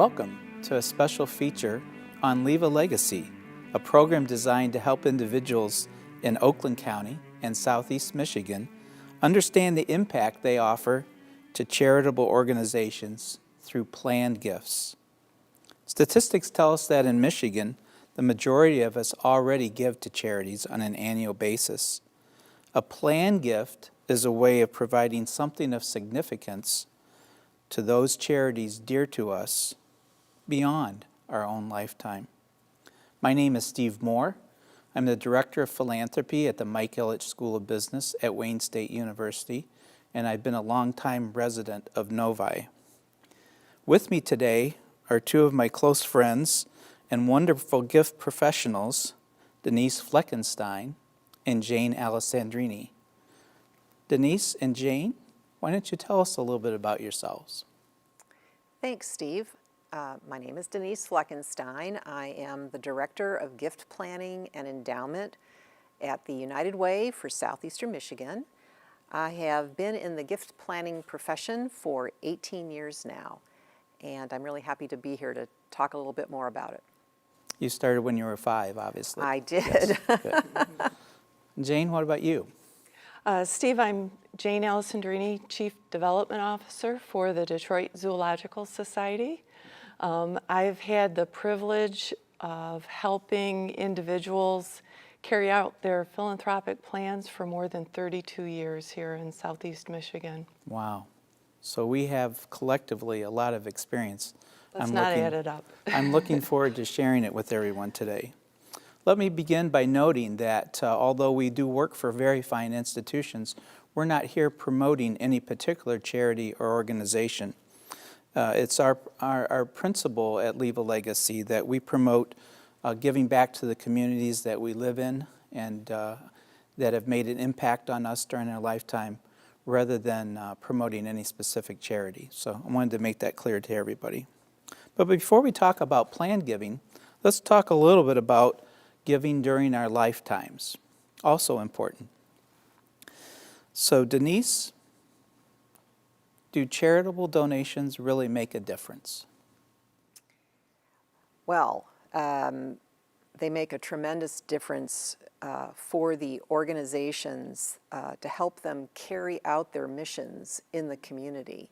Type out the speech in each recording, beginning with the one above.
Welcome to a special feature on Leave a Legacy, a program designed to help individuals in Oakland County and Southeast Michigan understand the impact they offer to charitable organizations through planned gifts. Statistics tell us that in Michigan, the majority of us already give to charities on an annual basis. A planned gift is a way of providing something of significance to those charities dear to us beyond our own lifetime. My name is Steve Moore. I'm the Director of Philanthropy at the Mike Ilitch School of Business at Wayne State University, and I've been a longtime resident of Novi. With me today are two of my close friends and wonderful gift professionals, Denise Fleckenstein and Jane Alessandrini. Denise and Jane, why don't you tell us a little bit about yourselves? Thanks, Steve. My name is Denise Fleckenstein. I am the Director of Gift Planning and Endowment at the United Way for Southeastern Michigan. I have been in the gift planning profession for 18 years now, and I'm really happy to be here to talk a little bit more about it. You started when you were 5, obviously. I did. Yes, good. Jane, what about you? Steve, I'm Jane Alessandrini, Chief Development Officer for the Detroit Zoological Society. I've had the privilege of helping individuals carry out their philanthropic plans for more than 32 years here in Southeast Michigan. Wow. So we have collectively a lot of experience. Let's not add it up. I'm looking forward to sharing it with everyone today. Let me begin by noting that although we do work for very fine institutions, we're not here promoting any particular charity or organization. It's our principle at Leave a Legacy that we promote giving back to the communities that we live in and that have made an impact on us during our lifetime rather than promoting any specific charity. So I wanted to make that clear to everybody. But before we talk about planned giving, let's talk a little bit about giving during our lifetimes. Also important. So Denise, do charitable donations really make a difference? Well, they make a tremendous difference for the organizations to help them carry out their missions in the community.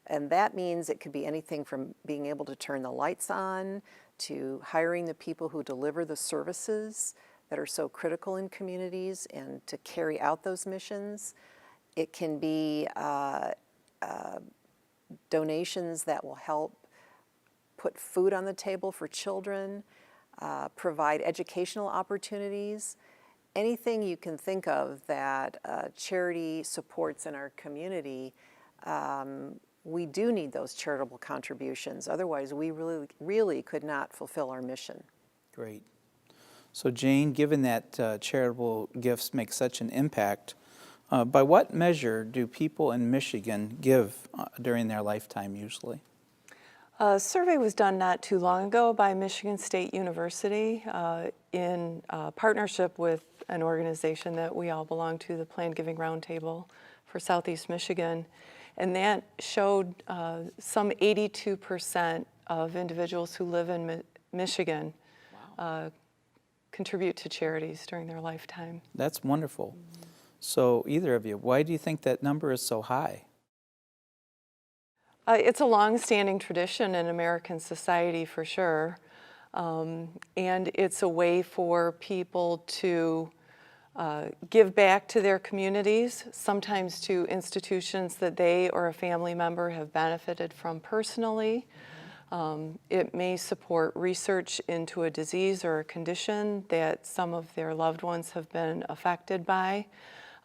And that means it could be anything from being able to turn the lights on to hiring the people who deliver the services that are so critical in communities and to carry out those missions. It can be donations that will help put food on the table for children, provide educational opportunities. Anything you can think of that charity supports in our community, we do need those charitable contributions. Otherwise, we really could not fulfill our mission. Great. So Jane, given that charitable gifts make such an impact, by what measure do people in Michigan give during their lifetime usually? A survey was done not too long ago by Michigan State University in partnership with an organization that we all belong to, the Planned Giving Roundtable for Southeast Michigan. And that showed some 82% of individuals who live in Michigan contribute to charities during their lifetime. That's wonderful. So either of you, why do you think that number is so high? It's a long-standing tradition in American society for sure. And it's a way for people to give back to their communities, sometimes to institutions that they or a family member have benefited from personally. It may support research into a disease or a condition that some of their loved ones have been affected by.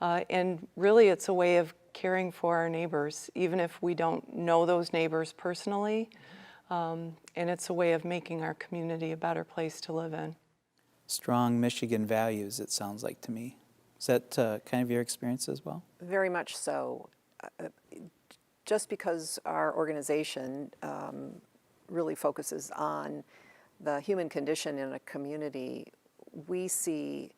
And really it's a way of caring for our neighbors, even if we don't know those neighbors personally. And it's a way of making our community a better place to live in. Strong Michigan values, it sounds like to me. Is that kind of your experience as well? Very much so. Just because our organization really focuses on the human condition in a community, we see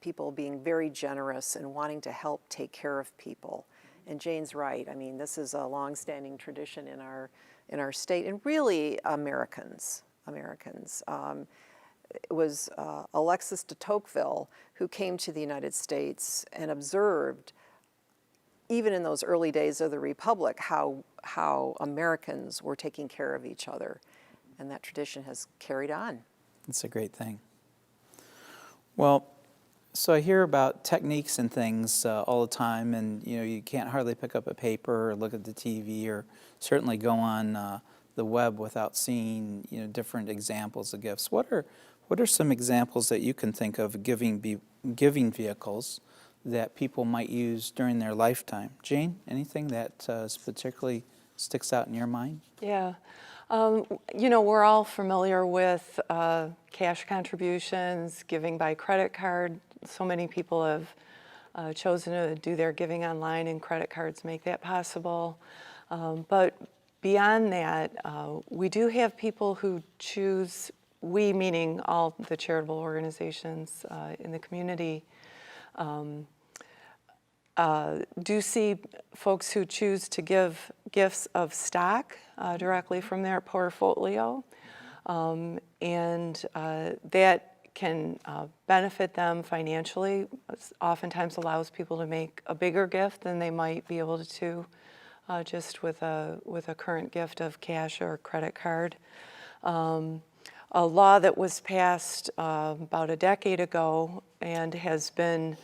people being very generous and wanting to help take care of people. And Jane's right. I mean, this is a long-standing tradition in our in our state, and really Americans. It was Alexis de Tocqueville who came to the United States and observed, even in those early days of the Republic, how Americans were taking care of each other. And that tradition has carried on. It's a great thing. Well, so I hear about techniques and things all the time, and you can't hardly pick up a paper or look at the TV or certainly go on the web without seeing different examples of gifts. What are some examples that you can think of giving vehicles that people might use during their lifetime? Jane, anything that particularly sticks out in your mind? Yeah. We're all familiar with cash contributions, giving by credit card. So many people have chosen to do their giving online, and credit cards make that possible. But beyond that, we do have people who choose, we meaning all the charitable organizations in the community, do see folks who choose to give gifts of stock directly from their portfolio, and that can benefit them financially. Oftentimes allows people to make a bigger gift than they might be able to just with a current gift of cash or credit card. A law that was passed about a decade ago and has been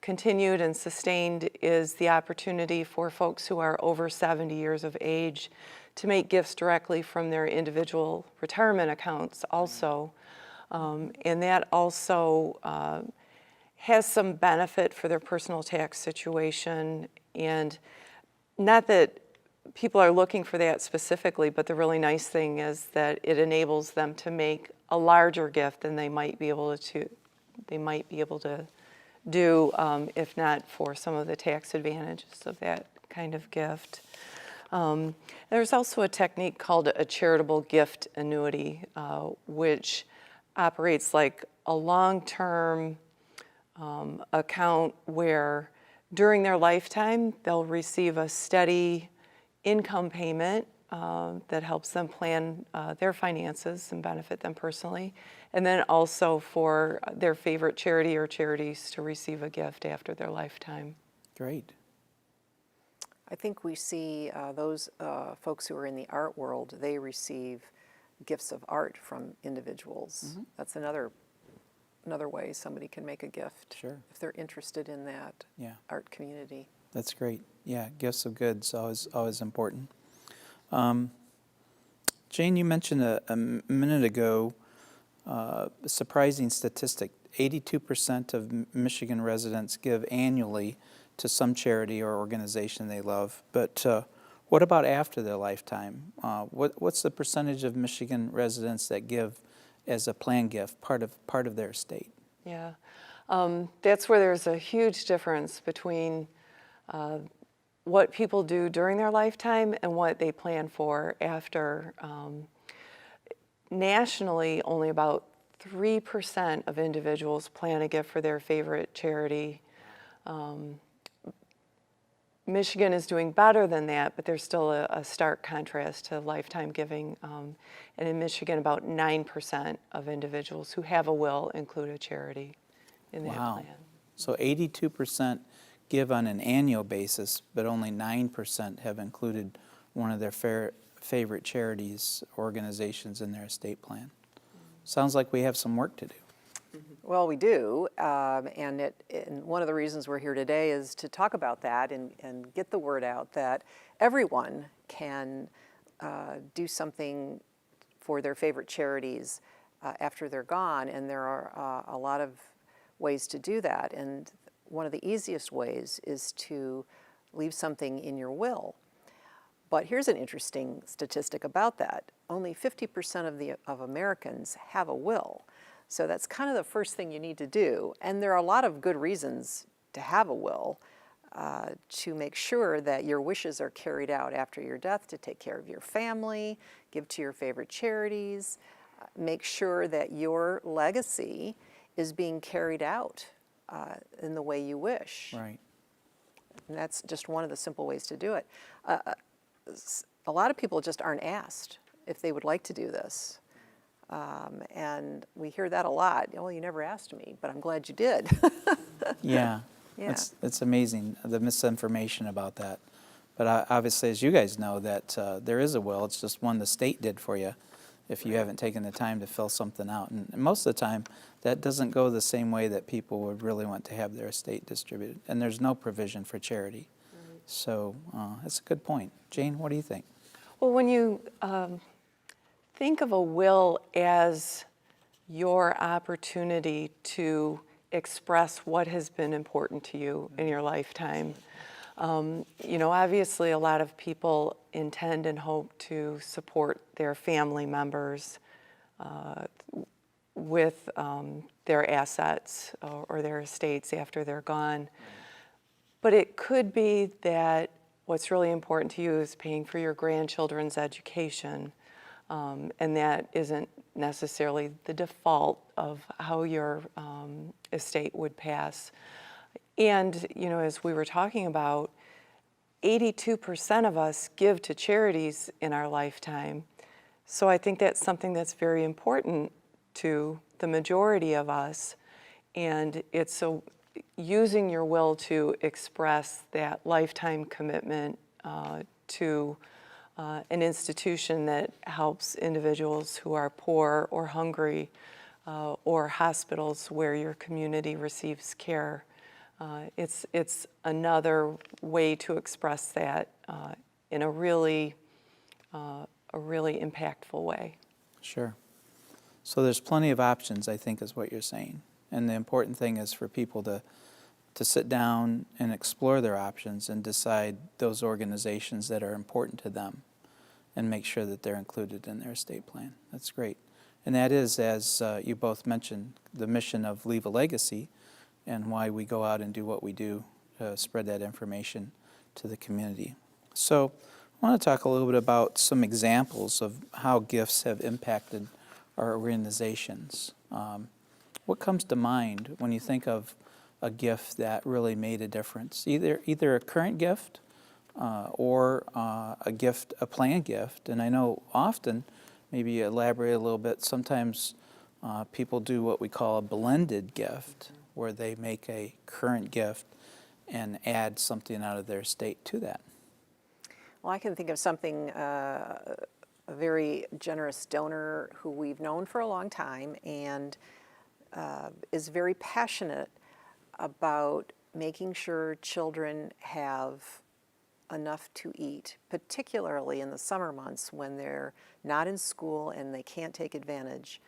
continued and sustained is the opportunity for folks who are over 70 years of age to make gifts directly from their individual retirement accounts also. And that also has some benefit for their personal tax situation. And not that people are looking for that specifically, but the really nice thing is that it enables them to make a larger gift than they might be able to do if not for some of the tax advantages of that kind of gift. There's also a technique called a charitable gift annuity, which operates like a long-term account where during their lifetime they'll receive a steady income payment that helps them plan their finances and benefit them personally, and then also for their favorite charity or charities to receive a gift after their lifetime. Great. I think we see those folks who are in the art world, they receive gifts of art from individuals. Mm-hmm. That's another way somebody can make a gift. Sure. If they're interested in that art community. That's great. Yeah, gifts of goods always important. Jane, you mentioned a minute ago a surprising statistic. 82% of Michigan residents give annually to some charity or organization they love. But what about after their lifetime? What's the percentage of Michigan residents that give as a planned gift, part of their estate? Yeah, that's where there's a huge difference between what people do during their lifetime and what they plan for after. Nationally, only about 3% of individuals plan a gift for their favorite charity. Michigan is doing better than that, but there's still a stark contrast to lifetime giving. And in Michigan, about 9% of individuals who have a will include a charity in that plan. So 82% give on an annual basis, but only 9% have included one of their favorite charities, organizations in their estate plan. Sounds like we have some work to do. Well, we do, and one of the reasons we're here today is to talk about that and get the word out that everyone can do something for their favorite charities after they're gone, and there are a lot of ways to do that. And one of the easiest ways is to leave something in your will. But here's an interesting statistic about that. Only 50% of Americans have a will. So that's kind of the first thing you need to do. And there are a lot of good reasons to have a will, to make sure that your wishes are carried out after your death, to take care of your family, give to your favorite charities, make sure that your legacy is being carried out in the way you wish. Right. And that's just one of the simple ways to do it. a lot of people just aren't asked if they would like to do this. And we hear that a lot. Well, you never asked me, but I'm glad you did. Yeah, Yeah. it's amazing, the misinformation about that. But obviously, as you guys know, that there is a will. It's just one the state did for you if you haven't taken the time to fill something out. And most of the time, that doesn't go the same way that people would really want to have their estate distributed. And there's no provision for charity. So that's a good point. Jane, what do you think? Well, when you think of a will as your opportunity to express what has been important to you in your lifetime, you know, obviously a lot of people intend and hope to support their family members with their assets or their estates after they're gone. But it could be that what's really important to you is paying for your grandchildren's education, and that isn't necessarily the default of how your estate would pass. And, you know, as we were talking about, 82% of us give to charities in our lifetime. So I think that's something that's very important to the majority of us. And it's using your will to express that lifetime commitment to an institution that helps individuals who are poor or hungry, or hospitals where your community receives care. It's another way to express that in a really impactful way. Sure. So there's plenty of options, I think, is what you're saying. And the important thing is for people to sit down and explore their options and decide those organizations that are important to them and make sure that they're included in their estate plan. That's great. And that is, as you both mentioned, the mission of Leave a Legacy and why we go out and do what we do to spread that information to the community. So I want to talk a little bit about some examples of how gifts have impacted our organizations. What comes to mind when you think of a gift that really made a difference? Either a current gift or a planned gift. And I know often, maybe elaborate a little bit, sometimes people do what we call a blended gift, where they make a current gift and add something out of their estate to that. Well, I can think of something, a very generous donor who we've known for a long time and is very passionate about making sure children have enough to eat, particularly in the summer months when they're not in school and they can't take advantage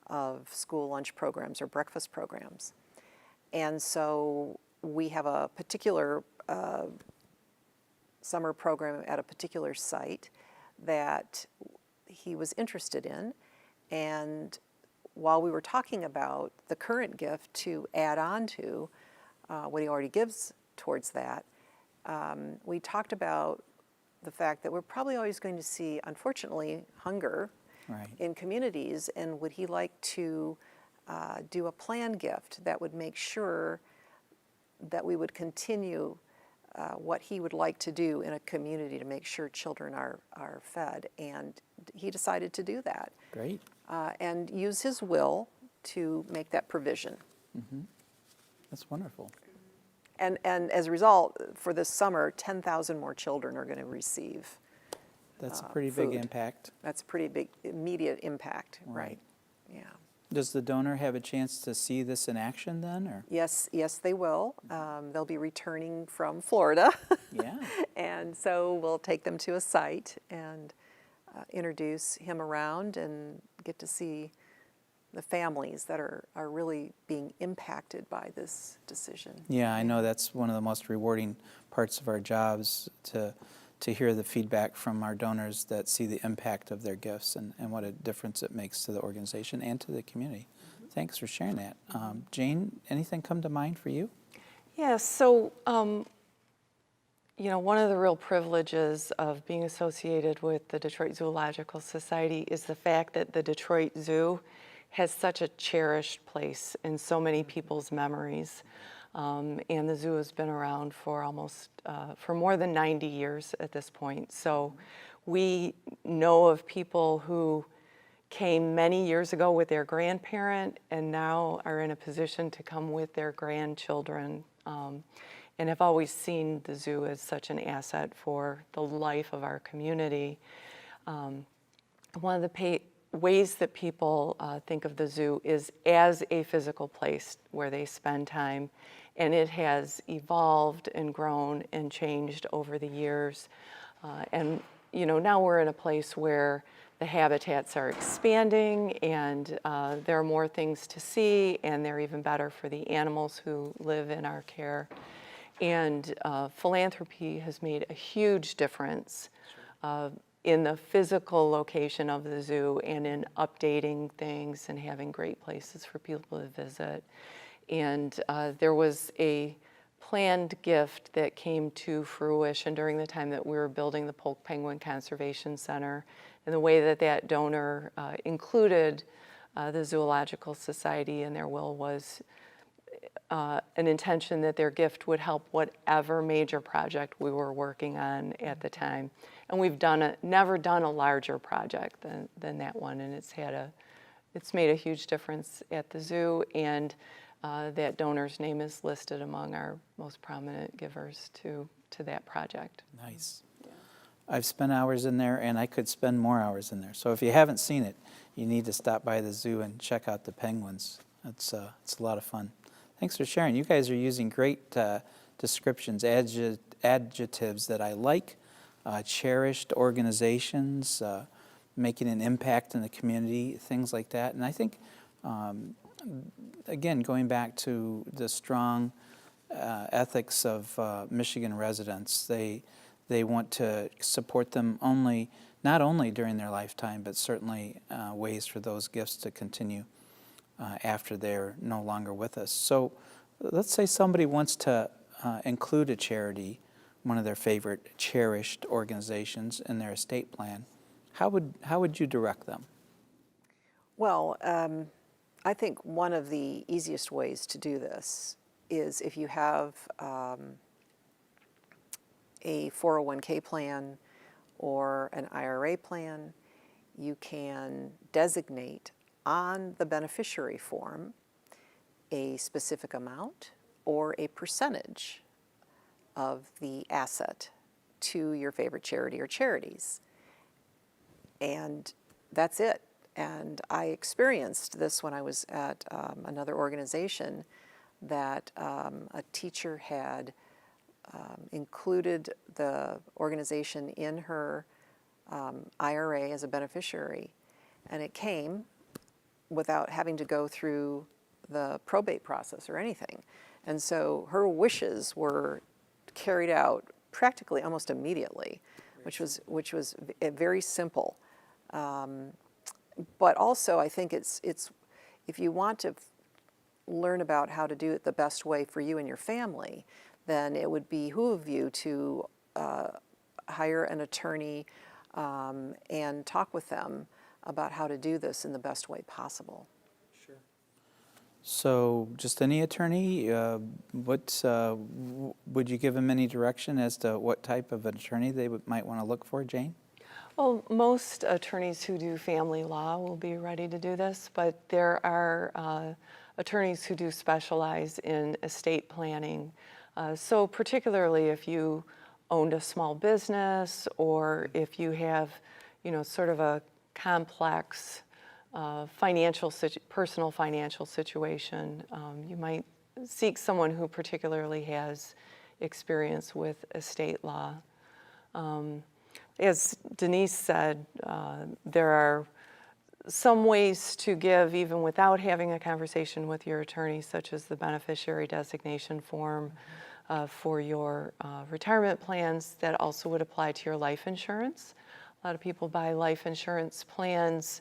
of school lunch programs or breakfast programs. And so we have a particular summer program at a particular site that he was interested in. And while we were talking about the current gift to add on to what he already gives towards that, we talked about the fact that we're probably always going to see, unfortunately, hunger in communities, and would he like to do a planned gift that would make sure that we would continue what he would like to do in a community to make sure children are fed. And he decided to do that. Great. And use his will to make that provision. Mm-hmm. That's wonderful. And as a result, for this summer, 10,000 more children are going to receive That's a pretty food. big impact. That's a pretty big immediate impact, Right. right? Yeah. Does the donor have a chance to see this in action then, or? Yes, they will. They'll be returning from Florida. Yeah. And so we'll take them to a site and introduce him around and get to see the families that are really being impacted by this decision. Yeah, I know that's one of the most rewarding parts of our jobs, to hear the feedback from our donors that see the impact of their gifts and what a difference it makes to the organization and to the community. Thanks for sharing that. Jane, anything come to mind for you? Yeah, so, you know, one of the real privileges of being associated with the Detroit Zoological Society is the fact that the Detroit Zoo has such a cherished place in so many people's memories. And the zoo has been around for for more than 90 years at this point. So We know of people who came many years ago with their grandparent and now are in a position to come with their grandchildren, and have always seen the zoo as such an asset for the life of our community. One of the ways that people think of the zoo is as a physical place where they spend time, and it has evolved and grown and changed over the years. And now we're in a place where the habitats are expanding, and there are more things to see, and they're even better for the animals who live in our care. And philanthropy has made a huge difference in the physical location of the zoo and in updating things and having great places for people to visit. And there was a planned gift that came to fruition during the time that we were building the Polk Penguin Conservation Center. And the way that donor included the Zoological Society in their will was an intention that their gift would help whatever major project we were working on at the time. And we've never done a larger project than that one, and it's made a huge difference at the zoo, and that donor's name is listed among our most prominent givers to that project. Nice. Yeah. I've spent hours in there, and I could spend more hours in there. So if you haven't seen it, you need to stop by the zoo and check out the penguins. It's a lot of fun. Thanks for sharing. You guys are using great descriptions, adjectives that I like. Cherished organizations, making an impact in the community, things like that. And I think, again, going back to the strong ethics of Michigan residents, they want to support them not only during their lifetime, but certainly ways for those gifts to continue after they're no longer with us. So let's say somebody wants to include a charity, one of their favorite cherished organizations, in their estate plan. How would you direct them? Well, I think one of the easiest ways to do this is if you have a 401k plan or an IRA plan, you can designate on the beneficiary form a specific amount or a percentage of the asset to your favorite charity or charities. And that's it. And I experienced this when I was at another organization, that a teacher had included the organization in her IRA as a beneficiary, and it came without having to go through the probate process or anything. And so her wishes were carried out practically almost immediately, which was very simple. But also, I think it's if you want to learn about how to do it the best way for you and your family, then it would behoove you to hire an attorney and talk with them about how to do this in the best way possible. Sure. So just any attorney, would you give them any direction as to what type of an attorney they might want to look for, Jane? Well, most attorneys who do family law will be ready to do this, but there are attorneys who do specialize in estate planning. So particularly if you owned a small business, or if you have, sort of a complex personal financial situation, you might seek someone who particularly has experience with estate law. As Denise said, there are some ways to give even without having a conversation with your attorney, such as the beneficiary designation form for your retirement plans. That also would apply to your life insurance. A lot of people buy life insurance plans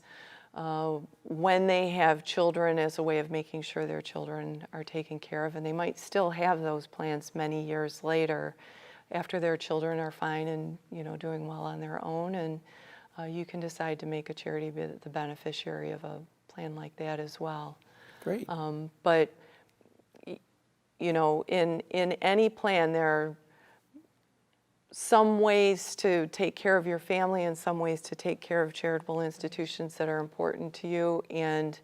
when they have children as a way of making sure their children are taken care of, and they might still have those plans many years later after their children are fine and doing well on their own, and you can decide to make a charity be the beneficiary of a plan like that as well. Great. But in any plan, there are some ways to take care of your family and some ways to take care of charitable institutions that are important to you. And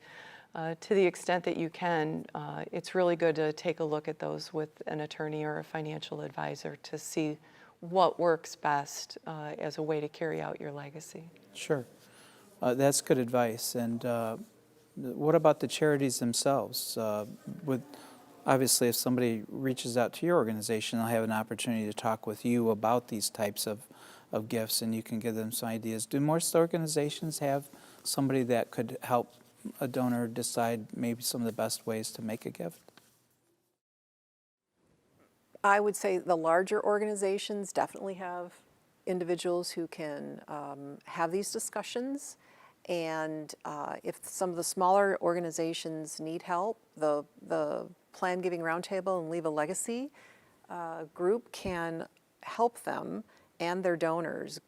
to the extent that you can, it's really good to take a look at those with an attorney or a financial advisor to see what works best as a way to carry out your legacy. Sure. That's good advice. And what about the charities themselves? Obviously, if somebody reaches out to your organization, they'll have an opportunity to talk with you about these types of gifts, and you can give them some ideas. Do most organizations have somebody that could help a donor decide maybe some of the best ways to make a gift? I would say the larger organizations definitely have individuals who can have these discussions. And if some of the smaller organizations need help, the Plan Giving Roundtable and Leave a Legacy group can help them and their donors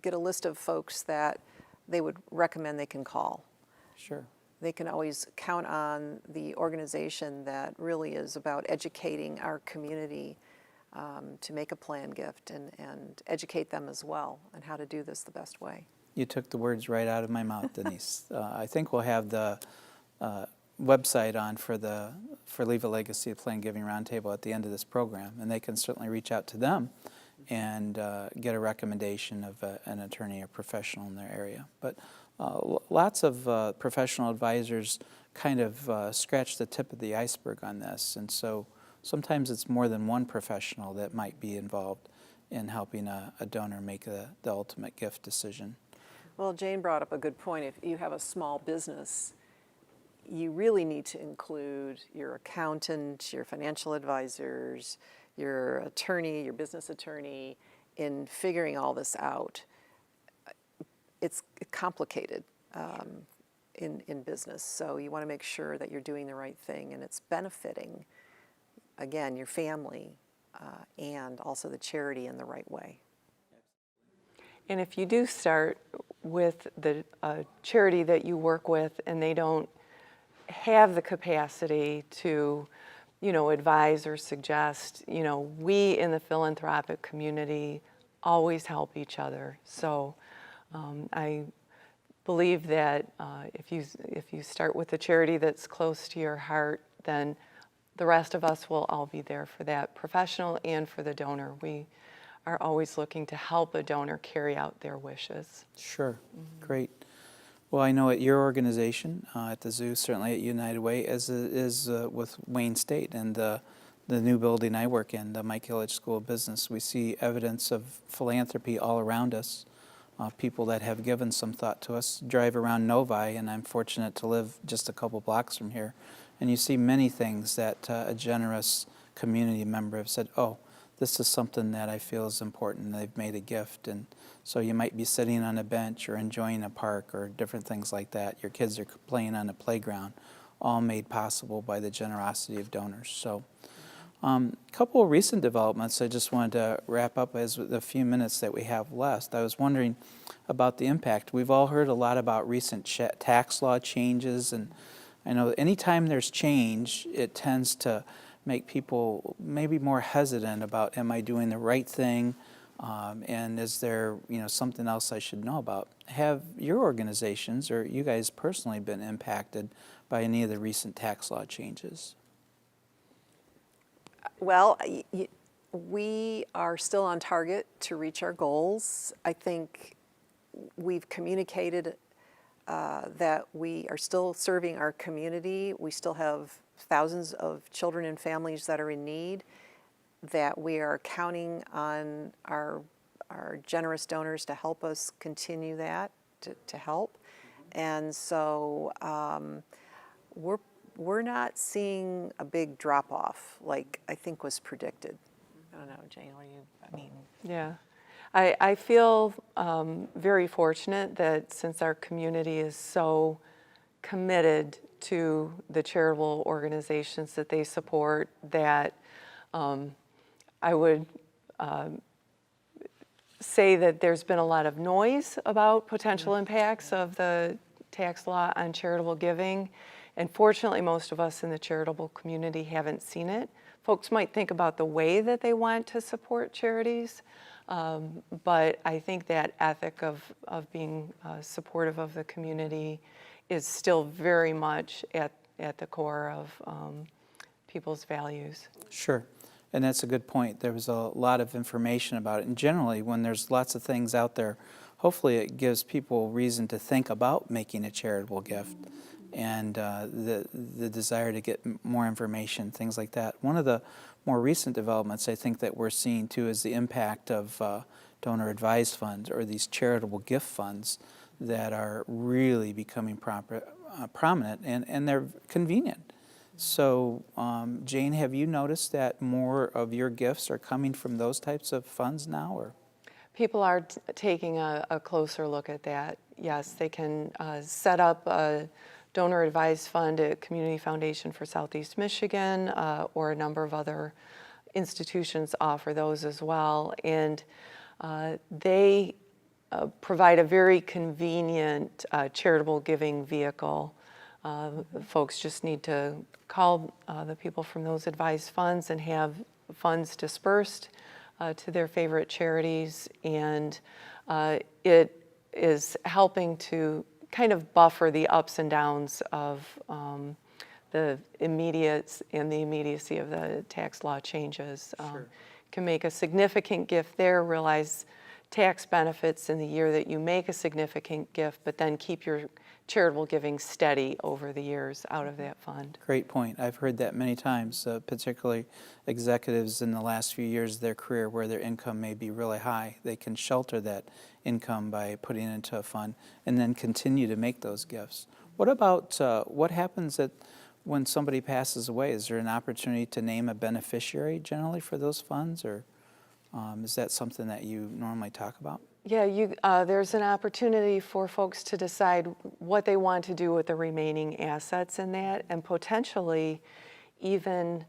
get a list of folks that they would recommend they can call. Sure. They can always count on the organization that really is about educating our community to make a plan gift and educate them as well on how to do this the best way. You took the words right out of my mouth, Denise. I think we'll have the website on for Leave a Legacy Plan Giving Roundtable at the end of this program, and they can certainly reach out to them and get a recommendation of an attorney or professional in their area. But lots of professional advisors kind of scratch the tip of the iceberg on this, and so sometimes it's more than one professional that might be involved in helping a donor make the ultimate gift decision. Well, Jane brought up a good point. If you have a small business, you really need to include your accountant, your financial advisors, your attorney, your business attorney in figuring all this out. It's complicated in business, so you want to make sure that you're doing the right thing and it's benefiting, again, your family and also the charity in the right way. And if you do start with the charity that you work with and they don't have the capacity to, advise or suggest, we in the philanthropic community always help each other. So I believe that if you start with a charity that's close to your heart, then the rest of us will all be there for that professional and for the donor. We are always looking to help a donor carry out their wishes. Sure. Great. Well, I know at your organization, at the zoo, certainly at United Way, as it is with Wayne State and the new building I work in, the Mike Ilitch School of Business, we see evidence of philanthropy all around us. People that have given some thought to us. Drive around Novi, and I'm fortunate to live just a couple blocks from here, and you see many things that a generous community member have said, oh, this is something that I feel is important, and they've made a gift. And so you might be sitting on a bench or enjoying a park or different things like that. Your kids are playing on a playground, all made possible by the generosity of donors. So a couple of recent developments I just wanted to wrap up as with the few minutes that we have left. I was wondering about the impact. We've all heard a lot about recent tax law changes, and I know anytime there's change, it tends to make people maybe more hesitant about, am I doing the right thing, and is there something else I should know about? Have your organizations or you guys personally been impacted by any of the recent tax law changes? Well, we are still on target to reach our goals. I think we've communicated that we are still serving our community. We still have thousands of children and families that are in need, that we are counting on our generous donors to help us continue that, to help. And so we're not seeing a big drop-off like I think was predicted. I don't know, Jane, Yeah. I feel very fortunate that since our community is so committed to the charitable organizations that they support, that I would say that there's been a lot of noise about potential impacts of the tax law on charitable giving. And fortunately, most of us in the charitable community haven't seen it. Folks might think about the way that they want to support charities, but I think that ethic of being supportive of the community is still very much at the core of people's values. Sure. And that's a good point. There was a lot of information about it. And generally, when there's lots of things out there, hopefully it gives people reason to think about making a charitable gift and the desire to get more information, things like that. One of the more recent developments I think that we're seeing too is the impact of donor-advised funds, or these charitable gift funds that are really becoming prominent, and they're convenient. So, Jane, have you noticed that more of your gifts are coming from those types of funds now, or? People are taking a closer look at that. Yes, they can set up a donor-advised fund at Community Foundation for Southeast Michigan, or a number of other institutions offer those as well. And they provide a very convenient charitable giving vehicle. Folks just need to call the people from those advised funds and have funds dispersed to their favorite charities, and it is helping to kind of buffer the ups and downs of the immediacy of the tax law changes. Sure. Can make a significant gift there, realize tax benefits in the year that you make a significant gift, but then keep your charitable giving steady over the years out of that fund. Great point. I've heard that many times, particularly executives in the last few years of their career where their income may be really high. They can shelter that income by putting it into a fund and then continue to make those gifts. What about what happens when somebody passes away? Is there an opportunity to name a beneficiary generally for those funds, or is that something that you normally talk about? Yeah, there's an opportunity for folks to decide what they want to do with the remaining assets in that, and potentially even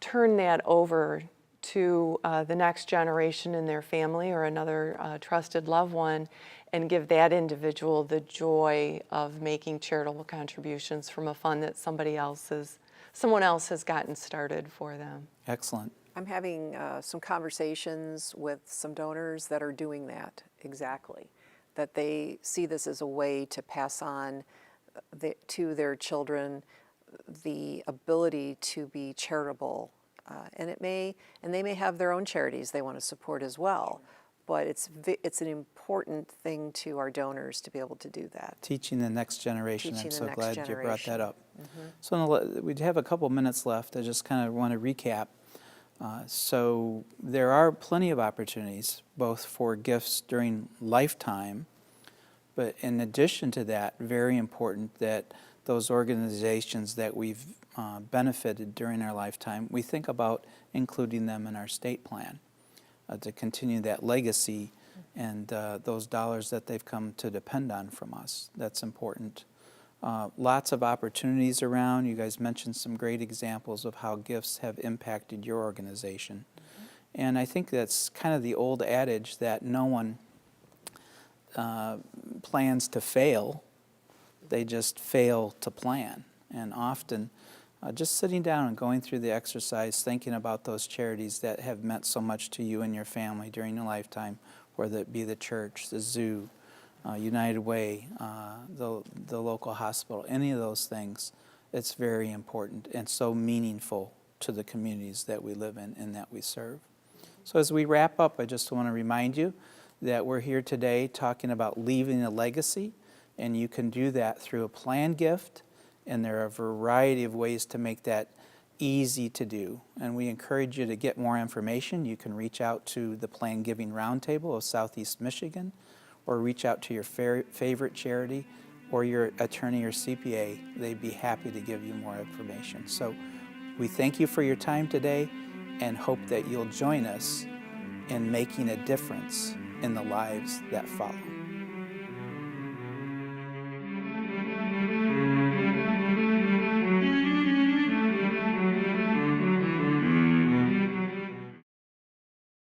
turn that over to the next generation in their family or another trusted loved one, and give that individual the joy of making charitable contributions from a fund that someone else has gotten started for them. Excellent. I'm having some conversations with some donors that are doing that exactly, that they see this as a way to pass on to their children the ability to be charitable, and they may have their own charities they want to support as well, but it's an important thing to our donors to be able to do that. Teaching the next generation. I'm so glad you brought that up. Mm-hmm. So we have a couple minutes left. I just kind of want to recap. So there are plenty of opportunities, both for gifts during lifetime, but in addition to that, very important that those organizations that we've benefited during our lifetime, we think about including them in our state plan to continue that legacy and those dollars that they've come to depend on from us. That's important. Lots of opportunities around. You guys mentioned some great examples of how gifts have impacted your organization. Mm-hmm. And I think that's kind of the old adage that no one plans to fail. They just fail to plan. And often just sitting down and going through the exercise, thinking about those charities that have meant so much to you and your family during your lifetime, whether it be the church, the zoo, United Way, the local hospital, any of those things, it's very important and so meaningful to the communities that we live in and that we serve. So as we wrap up, I just want to remind you that we're here today talking about leaving a legacy, and you can do that through a planned gift, and there are a variety of ways to make that easy to do. And we encourage you to get more information. You can reach out to the Planned Giving Roundtable of Southeast Michigan, or reach out to your favorite charity or your attorney or CPA. They'd be happy to give you more information. So we thank you for your time today and hope that you'll join us in making a difference in the lives that follow.